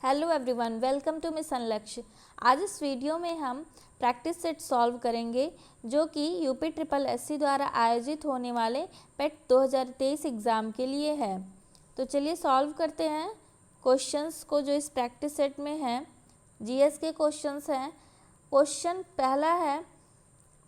Hello everyone, welcome to mission Lakshya. आज इस video में हम प्रैक्टिस सेट सॉल्व करेंगे जो कि यूपी ट्रिपल एससी द्वारा आयोजित होने वाले पेट 2023 एग्ज़ाम के लिए है। तो चलिए सॉल्व करते हैं क्वेश्चंस को जो इस प्रैक्टिस सेट में हैं। जीएस के क्वेश्चंस हैं। क्वेश्चन पहला है,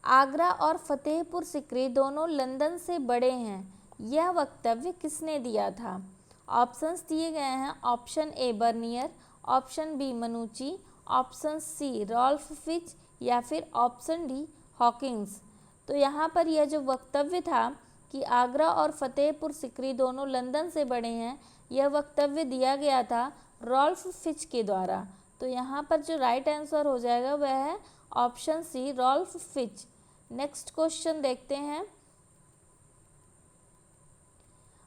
आगरा और फतेहपुर सिकरी दोनों लंदन से बड़े हैं, यह वक्तव्य किसने दिया था? ऑप्शंस दिए गए हैं। Option A Bernier, option B Manucci, option C Ralph Fitch या फिर ऑप्शन डी हॉकिंस। तो यहाँ पर यह जो वक्तव्य था कि आगरा और फतेहपुर सिकरी दोनों लंदन से बड़े हैं, यह वक्तव्य दिया गया था रॉल्फ फिच के द्वारा। तो यहाँ पर जो राइट आंसर हो जाएगा वह है option C Ralph Fitch. Next question देखते हैं।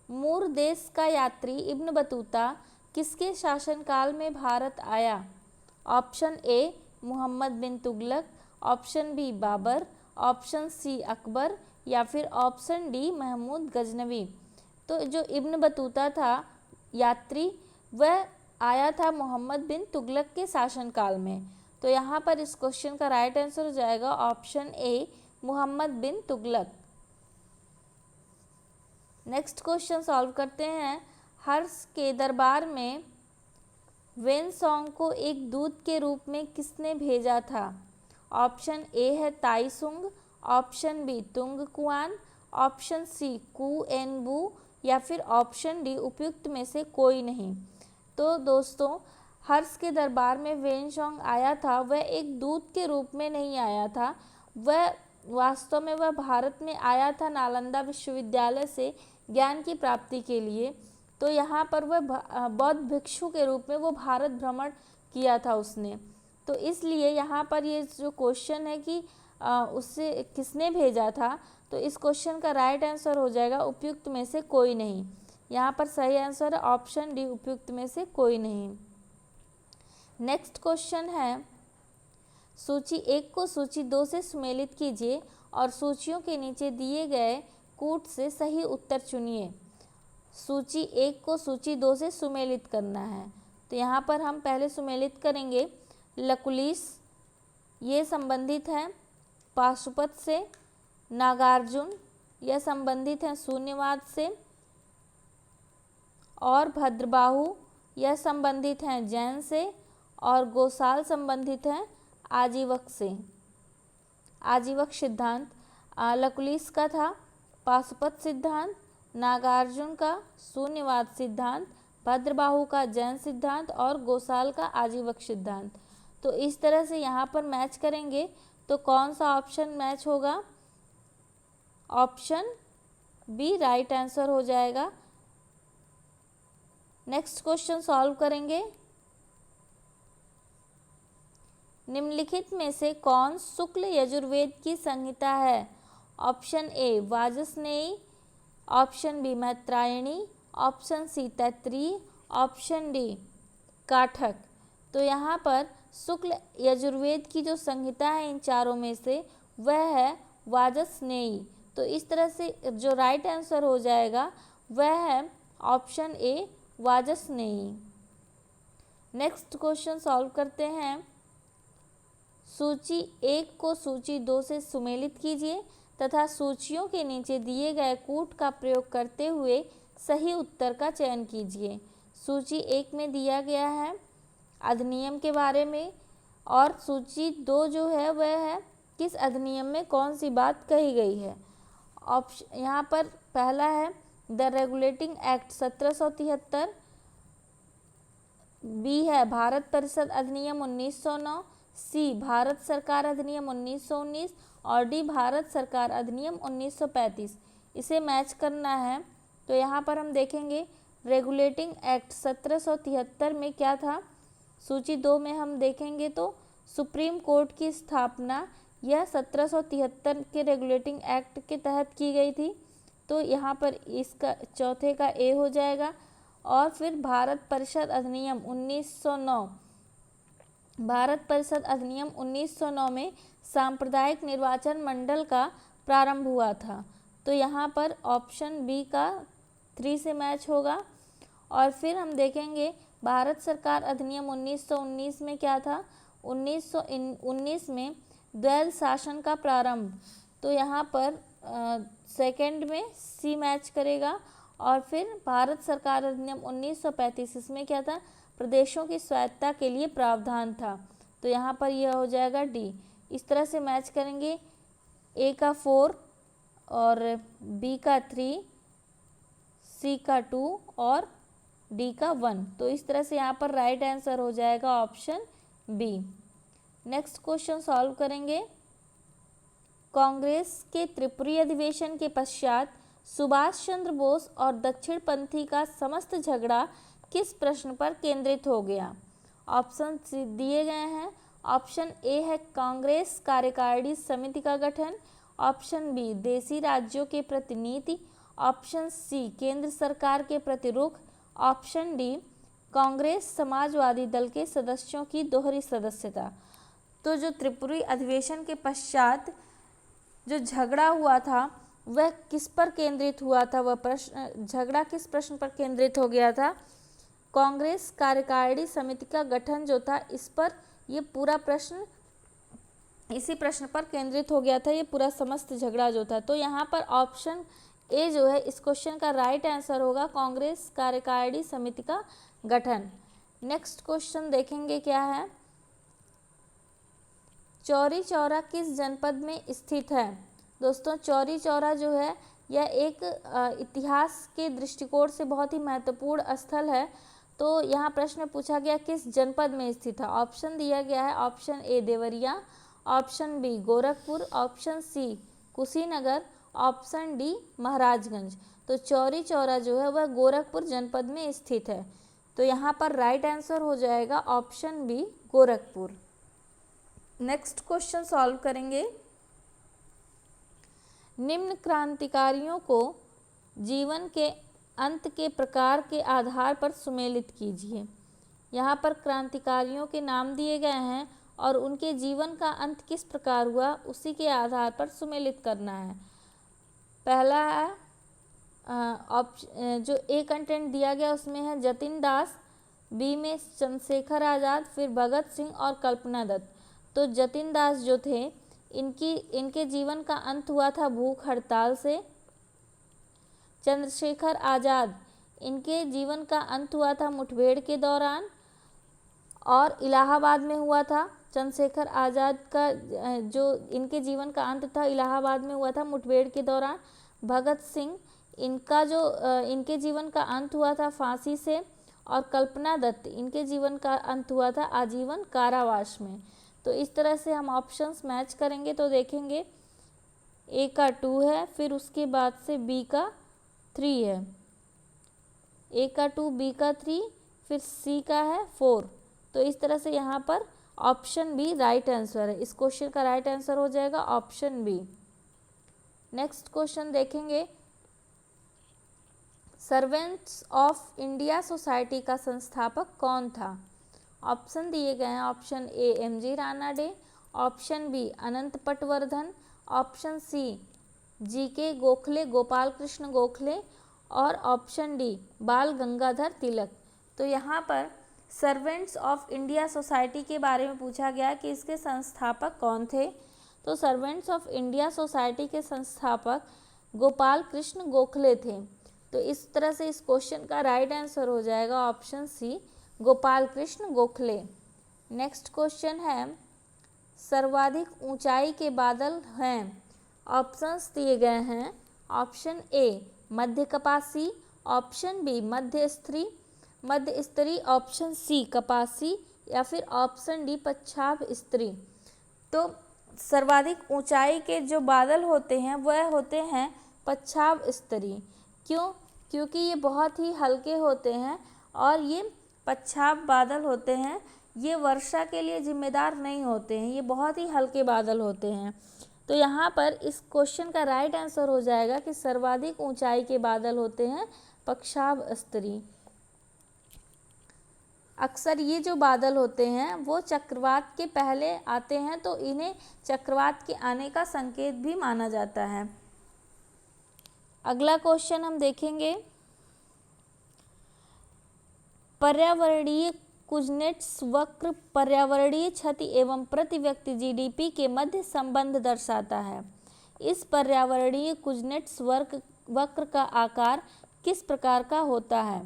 मूर देश का यात्री इब्न बतूता किसके शासनकाल में भारत आया? Option A Mohammad bin Tughlaq, option B Babur, option C Akbar या फिर ऑप्शन डी महमूद गजनवी। तो जो इब्न बतूता था यात्री, वह आया था मोहम्मद बिन तुगलक के शासनकाल में। तो यहाँ पर इस क्वेश्चन का राइट आंसर हो जाएगा option A Mohammad bin Tughlaq. Next question solve करते हैं। हर्ष के दरबार में वेनसोंग को एक दूत के रूप में किसने भेजा था? ऑप्शन ए है ताइसुंग, ऑप्शन बी तुंग कुआन, ऑप्शन सी कू एनबू या फिर ऑप्शन डी उपयुक्त में से कोई नहीं। तो दोस्तों, हर्ष के दरबार में वेनसोंग आया था, वह एक दूत के रूप में नहीं आया था, वह वास्तव में वह भारत में आया था नालंदा विश्वविद्यालय से ज्ञान की प्राप्ति के लिए। तो यहाँ पर वह बौद्ध भिक्षु के रूप में वो भारत भ्रमण किया था उसने। तो इसलिए यहाँ पर ये जो क्वेश्चन है कि उससे किसने भेजा था, तो इस क्वेश्चन का राइट आंसर हो जाएगा उपयुक्त में से कोई नहीं। यहाँ पर सही आंसर है ऑप्शन डी उपयुक्त में से कोई नहीं। नेक्स्ट क्वेश्चन है, सूची 1 को सूची 2 से सुमेलित कीजिए और सूचियों के नीचे दिए गए कूट से सही उत्तर चुनिए। सूची 1 को सूची 2 से सुमेलित करना है। तो यहाँ पर हम पहले सुमेलित करेंगे। लकुलिस ये संबंधित हैं पाशुपत से, नागार्जुन यह संबंधित हैं शून्यवाद से, और भद्रबाहु यह संबंधित हैं जैन से, और गोसाल संबंधित हैं आजीवक से, आजीवक सिद्धांत। लकुलिस का था पाशुपत सिद्धांत, नागार्जुन का शून्यवाद सिद्धांत, भद्रबाहु का जैन सिद्धांत और गोसाल का आजीवक सिद्धांत। तो इस तरह से यहाँ पर मैच करेंगे तो कौन सा ऑप्शन मैच होगा? ऑप्शन बी राइट आंसर हो जाएगा। नेक्स्ट क्वेश्चन सॉल्व करेंगे। निम्नलिखित में से कौन शुक्ल यजुर्वेद की संहिता है? Option A Vajasaneyi, option B Maitrayani, option C Taittiriya, option D Kathaka. तो यहाँ पर शुक्ल यजुर्वेद की जो संहिता है इन चारों में से वह है वाजस्नेयी। तो इस तरह से जो राइट आंसर हो जाएगा वह है option A Vajasaneyi. Next question solve करते हैं। सूची 1 को सूची 2 से सुमेलित कीजिए तथा सूचियों के नीचे दिए गए कूट का प्रयोग करते हुए सही उत्तर का चयन कीजिए। सूची 1 में दिया गया है अधिनियम के बारे में, और सूची 2 जो है वह है किस अधिनियम में कौन सी बात कही गई है। ऑप्शन यहाँ पर पहला है द रेगुलेटिंग एक्ट 1773, बी है भारत परिषद अधिनियम 1909, सी भारत सरकार अधिनियम 1919 और डी भारत सरकार अधिनियम 1935। इसे मैच करना है। तो यहाँ पर हम देखेंगे रेगुलेटिंग एक्ट 1773 में क्या था। सूची 2 में हम देखेंगे तो सुप्रीम कोर्ट की स्थापना यह 1773 के रेगुलेटिंग एक्ट के तहत की गई थी। तो यहाँ पर इसका चौथे का ए हो जाएगा। और फिर भारत परिषद अधिनियम 1909, भारत परिषद अधिनियम 1909 में सांप्रदायिक निर्वाचन मंडल का प्रारंभ हुआ था। तो यहाँ पर ऑप्शन बी का 3 से मैच होगा। और फिर हम देखेंगे भारत सरकार अधिनियम 1919 में क्या था? 1919 में द्वैध शासन का प्रारंभ। तो यहाँ पर सेकंड में सी मैच करेगा। और फिर भारत सरकार अधिनियम 1935, इसमें क्या था? प्रदेशों की स्वायत्तता के लिए प्रावधान था। तो यहाँ पर यह हो जाएगा डी। इस तरह से मैच करेंगे, ए का 4 और बी का 3, सी का 2 और डी का 1। तो इस तरह से यहाँ पर राइट आंसर हो जाएगा option B. Next question solve करेंगे। कांग्रेस के त्रिपुरी अधिवेशन के पश्चात सुभाष चंद्र बोस और दक्षिणपंथी का समस्त झगड़ा किस प्रश्न पर केंद्रित हो गया? ऑप्शन दिए गए हैं। ऑप्शन ए है कांग्रेस कार्यकारिणी समिति का गठन, ऑप्शन बी देशी राज्यों के प्रतिनीति, ऑप्शन सी केंद्र सरकार के प्रति रुख, ऑप्शन डी कांग्रेस समाजवादी दल के सदस्यों की दोहरी सदस्यता। तो जो त्रिपुरी अधिवेशन के पश्चात जो झगड़ा हुआ था वह किस पर केंद्रित हुआ था? वह प्रश्न, झगड़ा किस प्रश्न पर केंद्रित हो गया था? कांग्रेस कार्यकारिणी समिति का गठन जो था, इस पर ये पूरा प्रश्न, इसी प्रश्न पर केंद्रित हो गया था ये पूरा समस्त झगड़ा जो था। तो यहाँ पर ऑप्शन ए जो है इस क्वेश्चन का राइट आंसर होगा, कांग्रेस कार्यकारिणी समिति का गठन। नेक्स्ट क्वेश्चन देखेंगे क्या है। चौरी चौरा किस जनपद में स्थित है? दोस्तों चौरी चौरा जो है यह एक इतिहास के दृष्टिकोण से बहुत ही महत्वपूर्ण स्थल है। तो यहाँ प्रश्न पूछा गया किस जनपद में स्थित है। ऑप्शन दिया गया है, option A Deoria, option B Gorakhpur, option C Kushinagar, option D Maharajganj. तो चौरी चौरा जो है वह गोरखपुर जनपद में स्थित है। तो यहाँ पर राइट आंसर हो जाएगा option B Gorakhpur. Next question solve करेंगे। निम्न क्रांतिकारियों को जीवन के अंत के प्रकार के आधार पर सुमेलित कीजिए। यहाँ पर क्रांतिकारियों के नाम दिए गए हैं और उनके जीवन का अंत किस प्रकार हुआ उसी के आधार पर सुमेलित करना है। पहला है जो ए कंटेंट दिया गया उसमें है जतिन दास, बी में चंद्रशेखर आज़ाद, फिर भगत सिंह और कल्पना दत्त। तो जतिन दास जो थे इनके जीवन का अंत हुआ था भूख हड़ताल से। चंद्रशेखर आज़ाद, इनके जीवन का अंत हुआ था मुठभेड़ के दौरान और इलाहाबाद में हुआ था। चंद्रशेखर आज़ाद का जो इनके जीवन का अंत था इलाहाबाद में हुआ था मुठभेड़ के दौरान। भगत सिंह, इनका जो इनके जीवन का अंत हुआ था फांसी से। और कल्पना दत्त, इनके जीवन का अंत हुआ था आजीवन कारावास में। तो इस तरह से हम ऑप्शंस मैच करेंगे तो देखेंगे ए का 2 है, फिर उसके बाद से बी का 3 है। ए का 2, बी का 3, फिर सी का है 4। तो इस तरह से यहाँ पर ऑप्शन बी राइट आंसर है। इस क्वेश्चन का राइट आंसर हो जाएगा ऑप्शन बी। नेक्स्ट क्वेश्चन देखेंगे। सर्वेंट्स ऑफ इंडिया सोसाइटी का संस्थापक कौन था? ऑप्शन दिए गए हैं। Option A M G. Ranade, option B Anant Patwardhan, option C G K. Gokhale Gopal Krishna Gokhale और ऑप्शन डी बाल गंगाधर तिलक। तो यहाँ पर सर्वेंट्स ऑफ इंडिया सोसाइटी के बारे में पूछा गया कि इसके संस्थापक कौन थे। तो सर्वेंट्स ऑफ इंडिया सोसाइटी के संस्थापक गोपाल कृष्ण गोखले थे। तो इस तरह से इस क्वेश्चन का राइट आंसर हो जाएगा option C Gopal Krishna Gokhale. Next question है सर्वाधिक ऊंचाई के बादल हैं। ऑप्शंस दिए गए हैं। ऑप्शन ए मध्य कपासी, ऑप्शन बी मध्य स्तरी, ऑप्शन सी कपासी या फिर ऑप्शन डी पच्छाद स्तरी। तो सर्वाधिक ऊंचाई के जो बादल होते हैं वह होते हैं पच्छाद स्तरी। क्यों? क्योंकि ये बहुत ही हल्के होते हैं और ये पच्छाद बादल होते हैं, ये वर्षा के लिए जिम्मेदार नहीं होते हैं, ये बहुत ही हल्के बादल होते हैं। तो यहाँ पर इस क्वेश्चन का राइट आंसर हो जाएगा कि सर्वाधिक ऊंचाई के बादल होते हैं पच्छाद स्तरी। अक्सर ये जो बादल होते हैं वो चक्रवात के पहले आते हैं, तो इन्हें चक्रवात के आने का संकेत भी माना जाता है। अगला क्वेश्चन हम देखेंगे। पर्यावरणीय कुजनेट्स वक्र पर्यावरणीय क्षति एवं प्रति व्यक्ति जीडीपी के मध्य संबंध दर्शाता है। इस पर्यावरणीय कुजनेट्स वक्र का आकार किस प्रकार का होता है?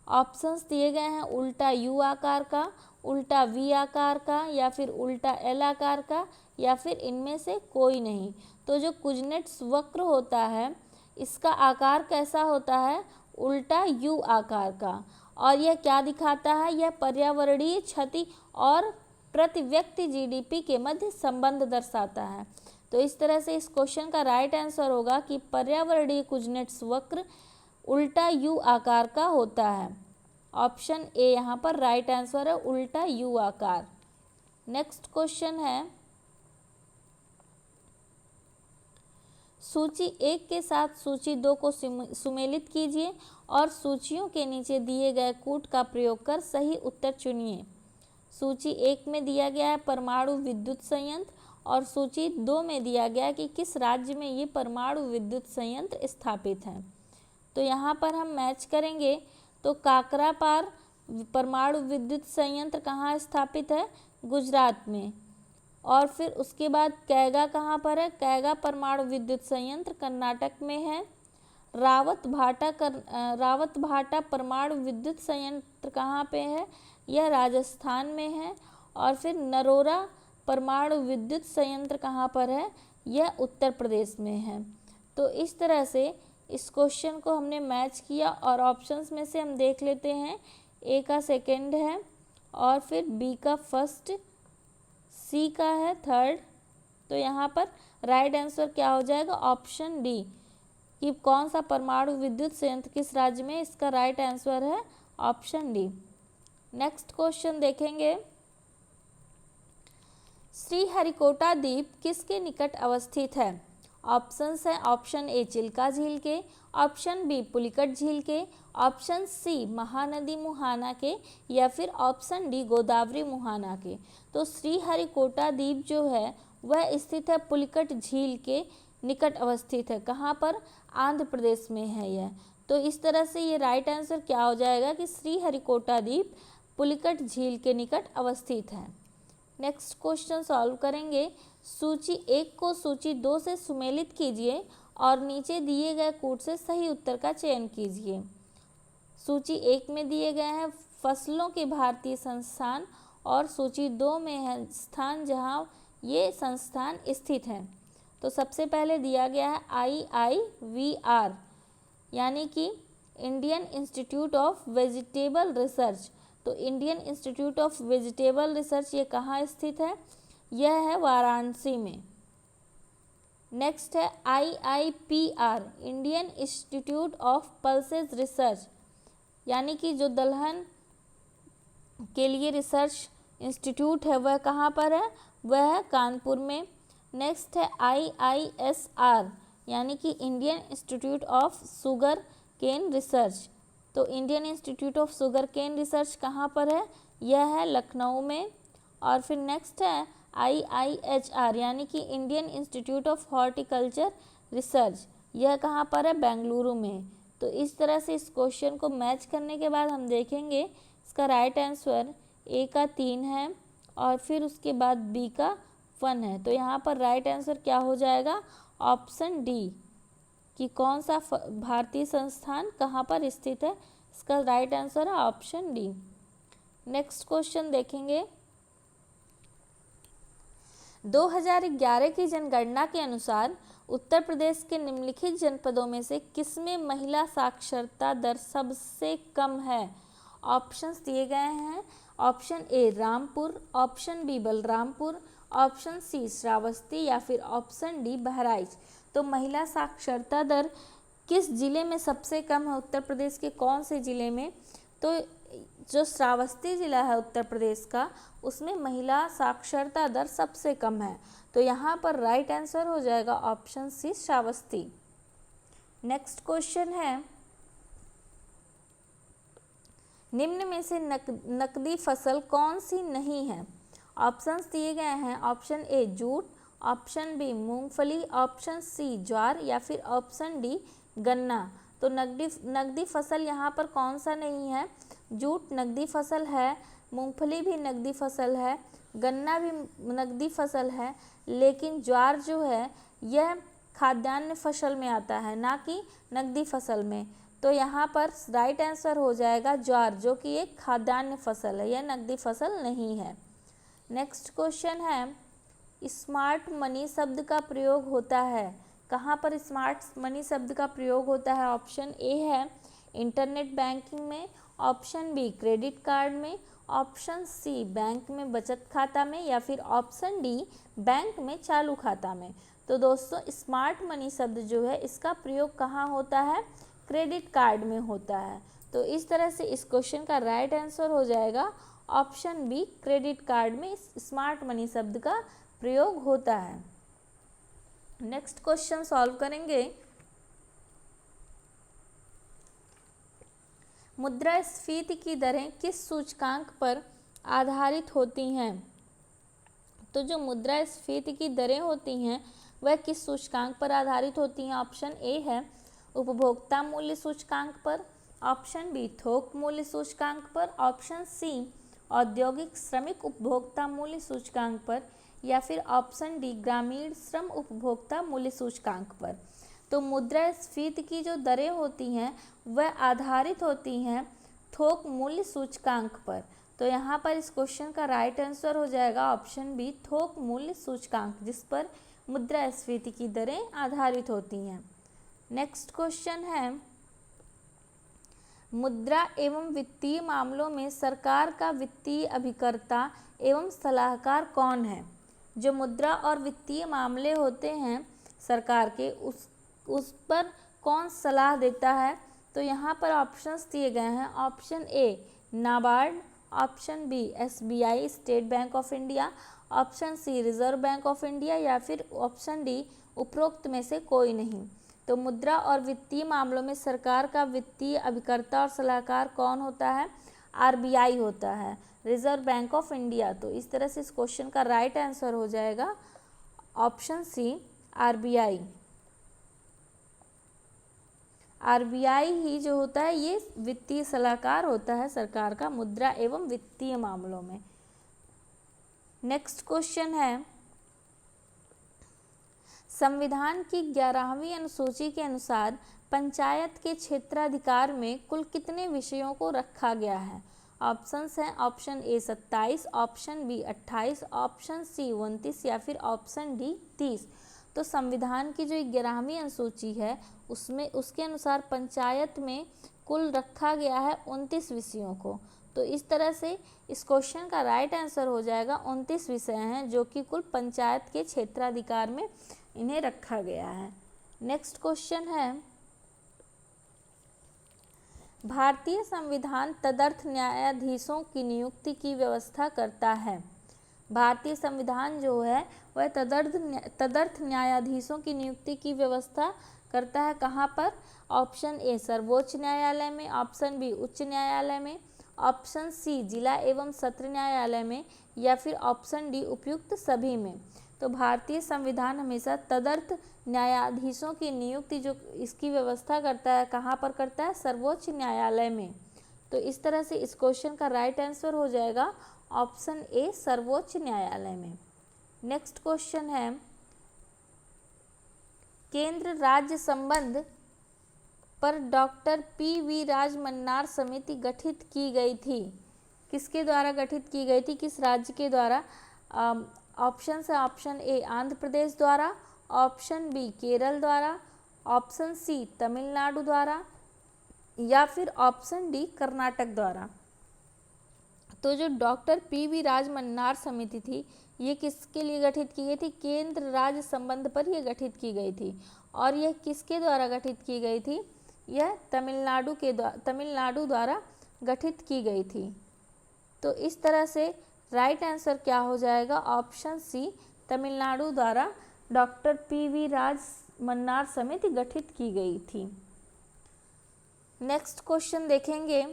ऑप्शंस दिए गए हैं उल्टा यू आकार का, उल्टा वी आकार का, या फिर उल्टा एल आकार का, या फिर इनमें से कोई नहीं। तो जो कुजनेट्स वक्र होता है इसका आकार कैसा होता है? उल्टा यू आकार का। और यह क्या दिखाता है? यह पर्यावरणीय क्षति और प्रति व्यक्ति जीडीपी के मध्य संबंध दर्शाता है। तो इस तरह से इस क्वेश्चन का राइट आंसर होगा कि पर्यावरणीय कुजनेट्स वक्र उल्टा यू आकार का होता है। ऑप्शन ए यहाँ पर राइट आंसर है, उल्टा यू आकार। नेक्स्ट क्वेश्चन है, सूची 1 के साथ सूची 2 को सुमेलित कीजिए और सूचियों के नीचे दिए गए कूट का प्रयोग कर सही उत्तर चुनिए। सूची 1 में दिया गया है परमाणु विद्युत संयंत्र और सूची 2 में दिया गया है कि किस राज्य में ये परमाणु विद्युत संयंत्र स्थापित हैं। तो यहाँ पर हम मैच करेंगे तो काकरापार परमाणु विद्युत संयंत्र कहाँ स्थापित है? गुजरात में। और फिर उसके बाद कैगा कहाँ पर है? कैगा परमाणु विद्युत संयंत्र कर्नाटक में है। रावत भाटा परमाणु विद्युत संयंत्र कहाँ पे है? यह राजस्थान में है। और फिर नरोरा परमाणु विद्युत संयंत्र कहाँ पर है? यह उत्तर प्रदेश में है। तो इस तरह से इस क्वेश्चन को हमने मैच किया और ऑप्शंस में से हम देख लेते हैं, ए का सेकंड है और फिर बी का फर्स्ट, सी का है थर्ड। तो यहाँ पर राइट आंसर क्या हो जाएगा? ऑप्शन डी कि कौन सा परमाणु विद्युत संयंत्र किस राज्य में, इसका राइट आंसर है ऑप्शन डी। नेक्स्ट क्वेश्चन देखेंगे, श्रीहरिकोटा द्वीप किसके निकट अवस्थित है? ऑप्शंस है ऑप्शन ए चिल्का झील के, ऑप्शन बी पुलिकट झील के, ऑप्शन सी महानदी मुहाना के, या फिर ऑप्शन डी गोदावरी मुहाना के। तो श्रीहरिकोटा द्वीप जो है वह स्थित है पुलिकट झील के निकट अवस्थित है। कहाँ पर? आंध्र प्रदेश में है यह। तो इस तरह से ये राइट आंसर क्या हो जाएगा कि श्रीहरिकोटा द्वीप पुलिकट झील के निकट अवस्थित है। नेक्स्ट क्वेश्चन सॉल्व करेंगे, सूची 1 को सूची 2 से सुमेलित कीजिए और नीचे दिए गए कूट से सही उत्तर का चयन कीजिए। सूची 1 में दिए गए हैं फसलों के भारतीय संस्थान और सूची 2 में है स्थान जहां ये संस्थान स्थित हैं। तो सबसे पहले दिया गया है IIVR यानी कि Indian Institute of Vegetable Research. तो Indian Institute of Vegetable Research ये कहाँ स्थित है? यह है वाराणसी में। नेक्स्ट है IIPR Indian Institute of pulses research यानी कि जो दलहन के लिए रिसर्च इंस्टीट्यूट है वह कहाँ पर है? वह है कानपुर में। नेक्स्ट है IISR यानी कि Indian Institute of Sugar Cane Research. तो Indian Institute of Sugar Cane Research कहाँ पर है? यह है लखनऊ में। और फिर नेक्स्ट है IIHR यानी कि Indian Institute of horticulture research, यह कहाँ पर है? बेंगलुरु में। तो इस तरह से इस क्वेश्चन को मैच करने के बाद हम देखेंगे इसका राइट आंसर ए का 3 है और फिर उसके बाद बी का 1 है। तो यहाँ पर राइट आंसर क्या हो जाएगा? ऑप्शन डी कि कौन सा भारतीय संस्थान कहाँ पर स्थित है, इसका राइट आंसर है ऑप्शन डी। नेक्स्ट क्वेश्चन देखेंगे, 2011 की जनगणना के अनुसार उत्तर प्रदेश के निम्नलिखित जनपदों में से किसमें महिला साक्षरता दर सबसे कम है? ऑप्शंस दिए गए हैं, option A Rampur, option B Balrampur, option C Shravasti या फिर ऑप्शन डी बहराइच। तो महिला साक्षरता दर किस जिले में सबसे कम है? उत्तर प्रदेश के कौन से जिले में? तो जो श्रावस्ती जिला है उत्तर प्रदेश का उसमें महिला साक्षरता दर सबसे कम है। तो यहाँ पर राइट आंसर हो जाएगा option C Shravasti. Next question है, निम्न में से नकदी फसल कौन सी नहीं है? ऑप्शंस दिए गए हैं, option A jute, option B मूंगफली, ऑप्शन सी ज्वार या फिर ऑप्शन डी गन्ना। तो तो नकदी फसल यहाँ पर कौन सा नहीं है? जूट नकदी फसल है, मूंगफली भी नकदी फसल है, गन्ना भी नकदी फसल है, लेकिन ज्वार जो है यह खाद्यान्न फसल में आता है, ना कि नकदी फसल में। तो यहाँ पर राइट आंसर हो जाएगा ज्वार, जो कि एक खाद्यान्न फसल है, यह नकदी फसल नहीं है। नेक्स्ट क्वेश्चन है, स्मार्ट मनी शब्द का प्रयोग होता है, कहाँ पर स्मार्ट मनी शब्द का प्रयोग होता है? ऑप्शन ए है इंटरनेट बैंकिंग में, ऑप्शन बी क्रेडिट कार्ड में, ऑप्शन सी बैंक में बचत खाता में, या फिर ऑप्शन डी बैंक में चालू खाता में। तो दोस्तों स्मार्ट मनी शब्द जो है इसका प्रयोग कहाँ होता है? क्रेडिट कार्ड में होता है। तो इस तरह से इस क्वेश्चन का राइट आंसर हो जाएगा ऑप्शन बी, क्रेडिट कार्ड में स्मार्ट मनी शब्द का प्रयोग होता है। नेक्स्ट क्वेश्चन सॉल्व करेंगे। मुद्रास्फीति की दरें किस सूचकांक पर आधारित होती हैं? तो जो मुद्रास्फीति की दरें होती हैं वह किस सूचकांक पर आधारित होती हैं? ऑप्शन ए है उपभोक्ता मूल्य सूचकांक पर, ऑप्शन बी थोक मूल्य सूचकांक पर, ऑप्शन सी औद्योगिक श्रमिक उपभोक्ता मूल्य सूचकांक पर, या फिर ऑप्शन डी ग्रामीण श्रम उपभोक्ता मूल्य सूचकांक पर। तो मुद्रास्फीति की जो दरें होती हैं वह आधारित होती हैं थोक मूल्य सूचकांक पर। तो यहाँ पर इस क्वेश्चन का राइट आंसर हो जाएगा ऑप्शन बी, थोक मूल्य सूचकांक, जिस पर मुद्रास्फीति की दरें आधारित होती हैं। नेक्स्ट क्वेश्चन है, मुद्रा एवं वित्तीय मामलों में सरकार का वित्तीय अभिकर्ता एवं सलाहकार कौन है? जो मुद्रा और वित्तीय मामले होते हैं सरकार के, उस पर कौन सलाह देता है? तो यहाँ पर ऑप्शंस दिए गए हैं। Option A NABARD, option B SBI State Bank of India, option C Reserve Bank of India, या फिर ऑप्शन डी उपरोक्त में से कोई नहीं। तो मुद्रा और वित्तीय मामलों में सरकार का वित्तीय अभिकर्ता और सलाहकार कौन होता है? RBI होता है, रिजर्व बैंक ऑफ इंडिया। तो इस तरह से इस क्वेश्चन का राइट आंसर हो जाएगा ऑप्शन सी RBI। RBI ही जो होता है ये वित्तीय सलाहकार होता है सरकार का मुद्रा एवं वित्तीय मामलों में। नेक्स्ट क्वेश्चन है, संविधान की 11वीं अनुसूची के अनुसार पंचायत के क्षेत्राधिकार में कुल कितने विषयों को रखा गया है? ऑप्शंस हैं option A 27, option B 28, option C 29, या फिर ऑप्शन डी 30। तो संविधान की जो 11वीं अनुसूची है उसमें उसके अनुसार पंचायत में कुल रखा गया है 29 विषयों को। तो इस तरह से इस क्वेश्चन का राइट आंसर हो जाएगा 29 विषय हैं जो कि कुल पंचायत के क्षेत्राधिकार में इन्हें रखा गया है। नेक्स्ट क्वेश्चन है, भारतीय संविधान तदर्थ न्यायाधीशों की नियुक्ति की व्यवस्था करता है। भारतीय संविधान जो है वह तदर्थ न्यायाधीशों की नियुक्ति की व्यवस्था करता है। कहाँ पर? ऑप्शन ए सर्वोच्च न्यायालय में, ऑप्शन बी उच्च न्यायालय में, ऑप्शन सी जिला एवं सत्र न्यायालय में, या फिर ऑप्शन डी उपयुक्त सभी में। तो भारतीय संविधान हमेशा तदर्थ न्यायाधीशों की नियुक्ति जो इसकी व्यवस्था करता है कहाँ पर करता है? सर्वोच्च न्यायालय में। तो इस तरह से इस क्वेश्चन का राइट आंसर हो जाएगा ऑप्शन ए सर्वोच्च न्यायालय में। नेक्स्ट क्वेश्चन है, केंद्र राज्य संबंध पर डॉक्टर PV राजमन्नार समिति गठित की गई थी। किसके द्वारा गठित की गई थी? किस राज्य के द्वारा? ऑप्शन है ऑप्शन ए आंध्र प्रदेश द्वारा, ऑप्शन बी केरल द्वारा, ऑप्शन सी तमिलनाडु द्वारा, या फिर ऑप्शन डी कर्नाटक द्वारा। तो जो डॉक्टर PV राजमन्नार समिति थी ये किसके लिए गठित की गई थी? केंद्र राज्य संबंध पर यह गठित की गई थी। और यह किसके द्वारा गठित की गई थी? यह तमिलनाडु द्वारा गठित की गई थी। तो इस तरह से राइट आंसर क्या हो जाएगा? ऑप्शन सी तमिलनाडु द्वारा डॉक्टर PV राजमन्नार समिति गठित की गई थी। नेक्स्ट क्वेश्चन देखेंगे,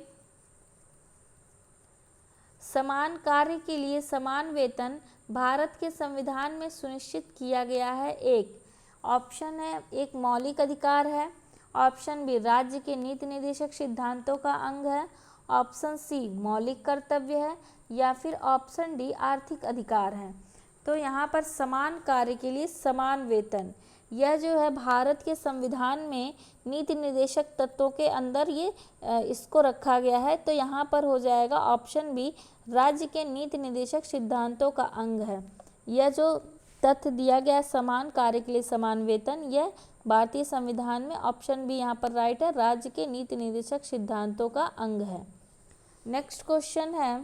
समान कार्य के लिए समान वेतन भारत के संविधान में सुनिश्चित किया गया है। एक ऑप्शन है एक मौलिक अधिकार है, ऑप्शन बी राज्य के नीति निर्देशक सिद्धांतों का अंग है, ऑप्शन सी मौलिक कर्तव्य है, या फिर ऑप्शन डी आर्थिक अधिकार है। तो यहाँ पर समान कार्य के लिए समान वेतन, यह जो है भारत के संविधान में नीति निर्देशक तत्वों के अंदर ये इसको रखा गया है। तो यहाँ पर हो जाएगा ऑप्शन बी राज्य के नीति निर्देशक सिद्धांतों का अंग है। यह जो तथ्य दिया गया है समान कार्य के लिए समान वेतन, यह भारतीय संविधान में ऑप्शन बी यहाँ पर राइट है, राज्य के नीति निर्देशक सिद्धांतों का अंग है। नेक्स्ट क्वेश्चन है,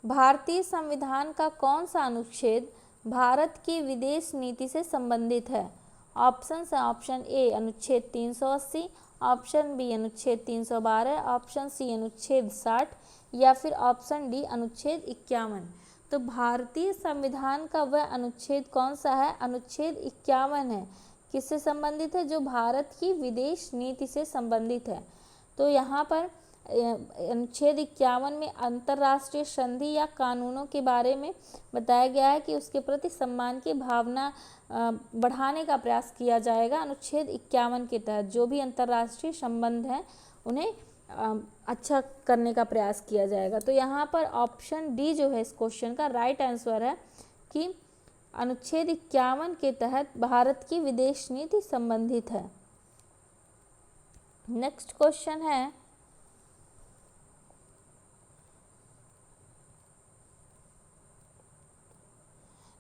भारतीय संविधान का कौन सा अनुच्छेद भारत की विदेश नीति से संबंधित है? ऑप्शन है ऑप्शन ए अनुच्छेद 380, ऑप्शन बी अनुच्छेद 312, ऑप्शन सी अनुच्छेद 60, या फिर ऑप्शन डी अनुच्छेद 51। तो भारतीय संविधान का वह अनुच्छेद कौन सा है? अनुच्छेद 51 है। किससे संबंधित है? जो भारत की विदेश नीति से संबंधित है। तो यहाँ पर अनुच्छेद 51 में अंतर्राष्ट्रीय संधि या कानूनों के बारे में बताया गया है कि उसके प्रति सम्मान की भावना बढ़ाने का प्रयास किया जाएगा। अनुच्छेद 51 के तहत जो भी अंतर्राष्ट्रीय संबंध हैं उन्हें अच्छा करने का प्रयास किया जाएगा। तो यहाँ पर ऑप्शन डी जो है इस क्वेश्चन का राइट आंसर है कि अनुच्छेद 51 के तहत भारत की विदेश नीति संबंधित है। नेक्स्ट क्वेश्चन है,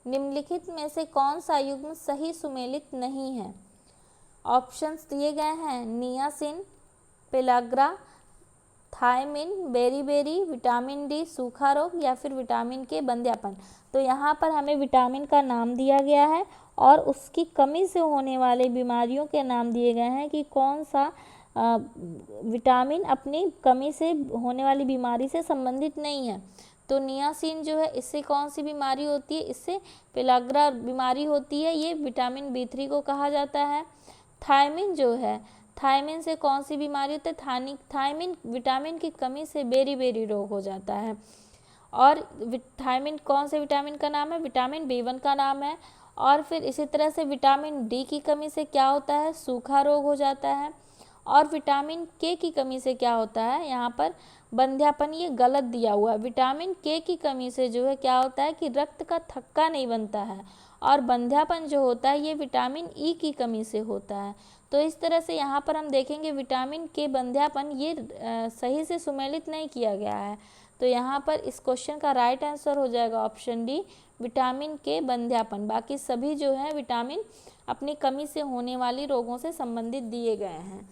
निम्नलिखित में से कौन सा युग्म सही सुमेलित नहीं है? ऑप्शंस दिए गए हैं niacin, pellagra, thiamine, beriberi, vitamin D सूखा रोग, या फिर विटामिन के बंध्यापन। तो यहाँ पर हमें विटामिन का नाम दिया गया है और उसकी कमी से होने वाले बीमारियों के नाम दिए गए हैं कि कौन सा विटामिन अपनी कमी से होने वाली बीमारी से संबंधित नहीं है। तो नियासिन जो है इससे कौन सी बीमारी होती है? इससे पेलाग्रा बीमारी होती है, ये विटामिन B3 को कहा जाता है। थायमिन जो है, थायमिन से कौन सी बीमारी होती है? थायमिन विटामिन की कमी से बेरी रोग हो जाता है। और थायमिन कौन से विटामिन का नाम है? विटामिन B1 का नाम है। और फिर इसी तरह से विटामिन डी की कमी से क्या होता है? सूखा रोग हो जाता है। और विटामिन के की कमी से क्या होता है? यहाँ पर बंध्यापन, ये गलत दिया हुआ है। विटामिन के की कमी से जो है क्या होता है कि रक्त का थक्का नहीं बनता है, और बंध्यापन जो होता है ये विटामिन ई की कमी से होता है। तो इस तरह से यहाँ पर हम देखेंगे विटामिन के बंध्यापन ये सही से सुमेलित नहीं किया गया है। तो यहाँ पर इस क्वेश्चन का राइट आंसर हो जाएगा ऑप्शन डी विटामिन के बंध्यापन। बाकी सभी जो है विटामिन अपनी कमी से होने वाली रोगों से संबंधित दिए गए हैं।